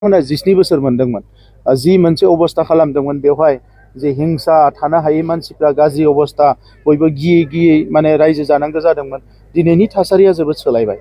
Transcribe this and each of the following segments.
बिथांमोना 12 बोसोर मोनदोंमोन। जि मोनसे अबस्था खालामदोंमोन बेवहाय जे हिंसा थानो हायै मानसिफ्रा गाज्रि अबस्था बयबो गियै गियै माने रायजो जानांगौ जादोंमोन। दिनैनि थासारिया जोबोद सोलायबाय।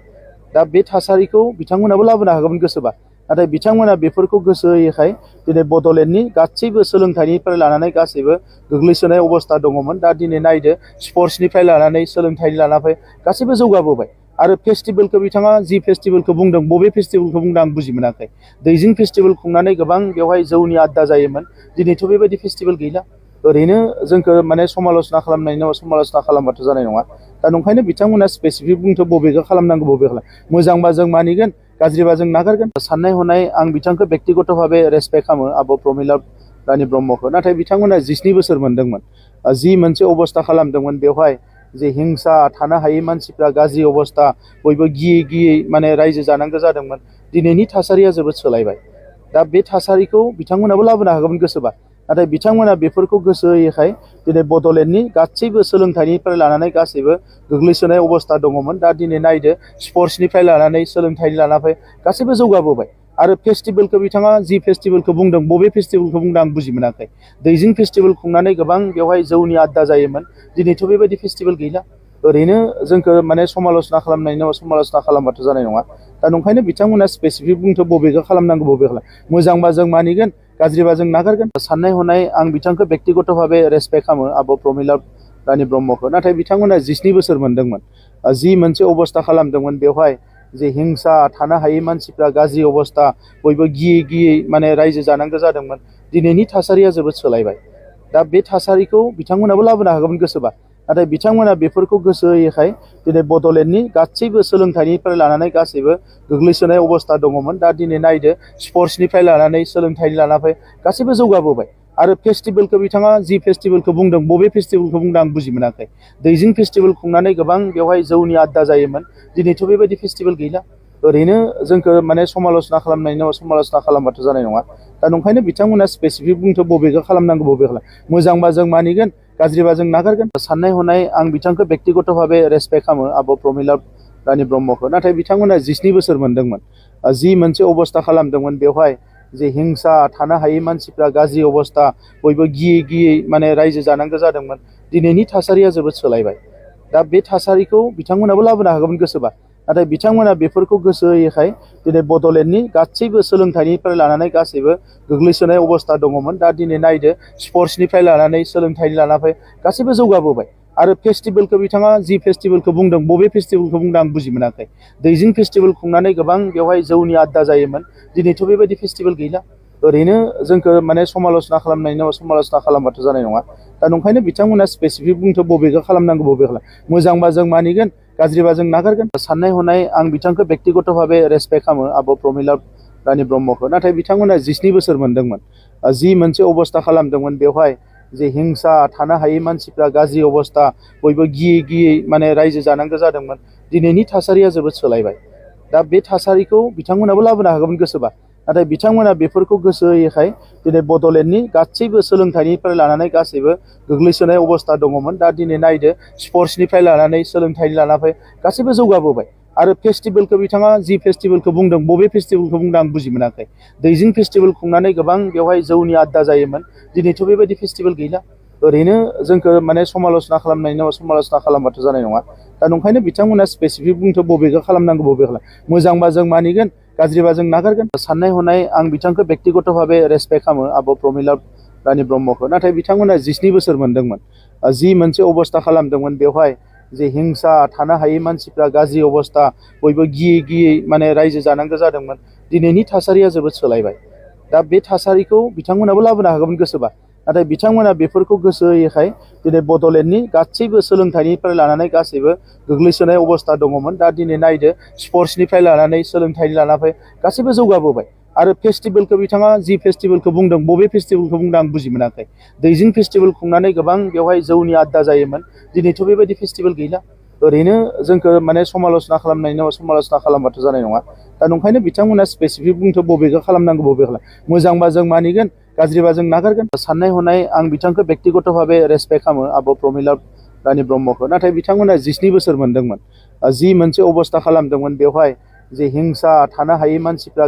दा बे थासारिखौ बिथांमोनाबो लाबोनो हागौमोन गोसोबा, नाथाय बिथांमोना बेफोरखौ गोसो होयैखाय दिनै बड'लेण्डनि गासैबो सोलोंथाइनिफ्राय लानानै गासैबो गोग्लैसोनाय अबस्था दङमोन। दा दिनै नायदो स्पर्ट्सनिफ्राय लानानै सोलोंथाइ लानानै गासैबो जौगाबोबाय। आरो फेस्टिभेलखौ बिथाङा जि फेस्टिभेलखौ बुंदों बबे फेस्टिभेलखौ बुंदों आं बुजि मोनाखै। दैजिं फेस्टिभेल खुंनानै गोबां बेवहाय जौनि आड्डा जायोमोन। दिनैथ' बेबायदि फेस्टिभेल गैला। ओरैनो जोंखौ माने समाल'सना खालामनायनि उनाव समाल'सना खालामबाथ' जानाय नङा। दा नंखायनो बिथांमोना स्पेसिफिक बुंथ' बबेखौ खालामनांगौ बबेखौ मोजांबा जों मानिगोन, गाज्रिबा जों नागारगोन। साननाय हनाय आं बिथांखौ बेक्तिगत भाबे रेसपेक्ट खालामो आब' प्रमिला रानी ब्रह्मखौ, नाथाय बिथांमोना 12 बोसोर मोनदोंमोन। जि मोनसे अबस्था खालामदोंमोन बेवहाय जे हिंसा थानो हायै मानसिफ्रा गाज्रि अबस्था बयबो गियै गियै माने रायजो जानांगौ जादोंमोन। दिनैनि थासारिया जोबोद सोलायबाय। दा बे थासारिखौ बिथांमोनाबो लाबोनो हागौमोन गोसोबा, नाथाय बिथांमोना बेफोरखौ गोसो होयैखाय दिनै बड'लेण्डनि गासैबो सोलोंथाइनिफ्राय लानानै गासैबो गोग्लैसोनाय अबस्था दङमोन। दा दिनै नायदो स्पर्ट्सनिफ्राय लानानै सोलोंथाइ लानानै गासैबो जौगाबोबाय। आरो फेस्टिभेलखौ बिथाङा जि फेस्टिभेलखौ बुंदों बबे फेस्टिभेलखौ बुंदों आं बुजि मोनाखै। दैजिं फेस्टिभेल खुंनानै गोबां बेवहाय जौनि आड्डा जायोमोन। दिनैथ' बेबायदि फेस्टिभेल गैला। ओरैनो जोंखौ माने समाल'सना खालामनायनि उनाव समाल'सना खालामबाथ' जानाय नङा। दा नंखायनो बिथांमोना स्पेसिफिक बुंथ' बबेखौ खालामनांगौ बबेखौ मोजांबा जों मानिगोन, गाज्रिबा जों नागारगोन। साननाय हनाय आं बिथांखौ बेक्तिगत भाबे रेसपेक्ट खालामो आब' प्रमिला रानी ब्रह्मखौ, नाथाय बिथांमोना 12 बोसोर मोनदोंमोन। जि मोनसे अबस्था खालामदोंमोन बेवहाय जे हिंसा थानो हायै मानसिफ्रा गाज्रि अबस्था बयबो गियै गियै माने रायजो जानांगौ जादोंमोन। दिनैनि थासारिया जोबोद सोलायबाय। दा बे थासारिखौ बिथांमोनाबो लाबोनो हागौमोन गोसोबा, नाथाय बिथांमोना बेफोरखौ गोसो होयैखाय दिनै बड'लेण्डनि गासैबो सोलोंथाइनिफ्राय लानानै गासैबो गोग्लैसोनाय अबस्था दङमोन। दा दिनै नायदो स्पर्ट्सनिफ्राय लानानै सोलोंथाइ लानानै गासैबो जौगाबोबाय। आरो फेस्टिभेलखौ बिथाङा जि फेस्टिभेलखौ बुंदों बबे फेस्टिभेलखौ बुंदों आं बुजि मोनाखै। दैजिं फेस्टिभेल खुंनानै गोबां बेवहाय जौनि आड्डा जायोमोन। दिनैथ' बेबायदि फेस्टिभेल गैला। ओरैनो जोंखौ माने समाल'सना खालामनायनि उनाव समाल'सना खालामबाथ' जानाय नङा। दा नंखायनो बिथांमोना स्पेसिफिक बुंथ' बबेखौ खालामनांगौ बबेखौ मोजांबा जों मानिगोन, गाज्रिबा जों नागारगोन। साननाय हनाय आं बिथांखौ बेक्तिगत भाबे रेसपेक्ट खालामो आब' प्रमिला रानी ब्रह्मखौ, नाथाय बिथांमोना 12 बोसोर मोनदोंमोन। जि मोनसे अबस्था खालामदोंमोन बेवहाय जे हिंसा थानो हायै मानसिफ्रा गाज्रि अबस्था बयबो गियै गियै माने रायजो जानांगौ जादोंमोन। दिनैनि थासारिया जोबोद सोलायबाय। दा बे थासारिखौ बिथांमोनाबो लाबोनो हागौमोन गोसोबा, नाथाय बिथांमोना बेफोरखौ गोसो होयैखाय दिनै बड'लेण्डनि गासैबो सोलोंथाइनिफ्राय लानानै गासैबो गोग्लैसोनाय अबस्था दङमोन। दा दिनै नायदो स्पर्ट्सनिफ्राय लानानै सोलोंथाइ लानानै गासैबो जौगाबोबाय। आरो फेस्टिभेलखौ बिथाङा जि फेस्टिभेलखौ बुंदों बबे फेस्टिभेलखौ बुंदों आं बुजि मोनाखै। दैजिं फेस्टिभेल खुंनानै गोबां बेवहाय जौनि आड्डा जायोमोन। दिनैथ' बेबायदि फेस्टिभेल गैला। ओरैनो जोंखौ माने समाल'सना खालामनायनि उनाव समाल'सना खालामबाथ' जानाय नङा। दा नंखायनो बिथांमोना स्पेसिफिक बुंथ' बबेखौ खालामनांगौ बबेखौ मोजांबा जों मानिगोन, गाज्रिबा जों नागारगोन। साननाय हनाय आं बिथांखौ बेक्तिगत भाबे रेसपेक्ट खालामो आब' प्रमिला रानी ब्रह्मखौ, नाथाय बिथांमोना 12 बोसोर मोनदोंमोन। जि मोनसे अबस्था खालामदोंमोन बेवहाय जे हिंसा थानो हायै मानसिफ्रा गाज्रि अबस्था बयबो गियै गियै माने रायजो जानांगौ जादोंमोन। दिनैनि थासारिया जोबोद सोलायबाय। दा बे थासारिखौ बिथांमोनाबो लाबोनो हागौमोन गोसोबा, नाथाय बिथांमोना बेफोरखौ गोसो होयैखाय दिनै बड'लेण्डनि गासैबो सोलोंथाइनिफ्राय लानानै गासैबो गोग्लैसोनाय अबस्था दङमोन। दा दिनै नायदो स्पर्ट्सनिफ्राय लानानै सोलोंथाइ लानानै गासैबो जौगाबोबाय। आरो फेस्टिभेलखौ बिथाङा जि फेस्टिभेलखौ बुंदों बबे फेस्टिभेलखौ बुंदों आं बुजि मोनाखै। दैजिं फेस्टिभेल खुंनानै गोबां बेवहाय जौनि आड्डा जायोमोन। दिनैथ' बेबायदि फेस्टिभेल गैला। ओरैनो जोंखौ माने समाल'सना खालामनायनि उनाव समाल'सना खालामबाथ' जानाय नङा। दा नंखायनो बिथांमोना स्पेसिफिक बुंथ' बबेखौ खालामनांगौ बबेखौ मोजांबा जों मानिगोन, गाज्रिबा जों नागारगोन। साननाय हनाय आं बिथांखौ बेक्तिगत भाबे रेसपेक्ट खालामो आब' प्रमिला रानी ब्रह्मखौ, नाथाय बिथांमोना 12 बोसोर मोनदोंमोन। जि मोनसे अबस्था खालामदोंमोन बेवहाय जे हिंसा थानो हायै मानसिफ्रा गाज्रि अबस्था बयबो गियै गियै माने रायजो जानांगौ जादोंमोन। दिनैनि थासारिया जोबोद सोलायबाय। दा बे थासारिखौ बिथांमोनाबो लाबोनो हागौमोन गोसोबा, नाथाय बिथांमोना बेफोरखौ गोसो होयैखाय दिनै बड'लेण्डनि गासैबो सोलोंथाइनिफ्राय लानानै गासैबो गोग्लैसोनाय अबस्था दङमोन। दा दिनै नायदो स्पर्ट्सनिफ्राय लानानै सोलोंथाइ लानानै गासैबो जौगाबोबाय। आरो फेस्टिभेलखौ बिथाङा जि फेस्टिभेलखौ बुंदों बबे फेस्टिभेलखौ बुंदों आं बुजि मोनाखै। दैजिं फेस्टिभेल खुंनानै गोबां बेवहाय जौनि आड्डा जायोमोन। दिनैथ' बेबायदि फेस्टिभेल गैला। ओरैनो जोंखौ माने समाल'सना खालामनायनि उनाव समाल'सना खालामबाथ' जानाय नङा। दा नंखायनो बिथांमोना स्पेसिफिक बुंथ' बबेखौ खालामनांगौ बबेखौ मोजांबा जों मानिगोन, गाज्रिबा जों नागारगोन। साननाय हनाय आं बिथांखौ बेक्तिगत भाबे रेसपेक्ट खालामो आब' प्रमिला रानी ब्रह्मखौ, नाथाय बिथांमोना 12 बोसोर मोनदोंमोन। जि मोनसे अबस्था खालामदोंमोन बेवहाय जे हिंसा थानो हायै मानसिफ्रा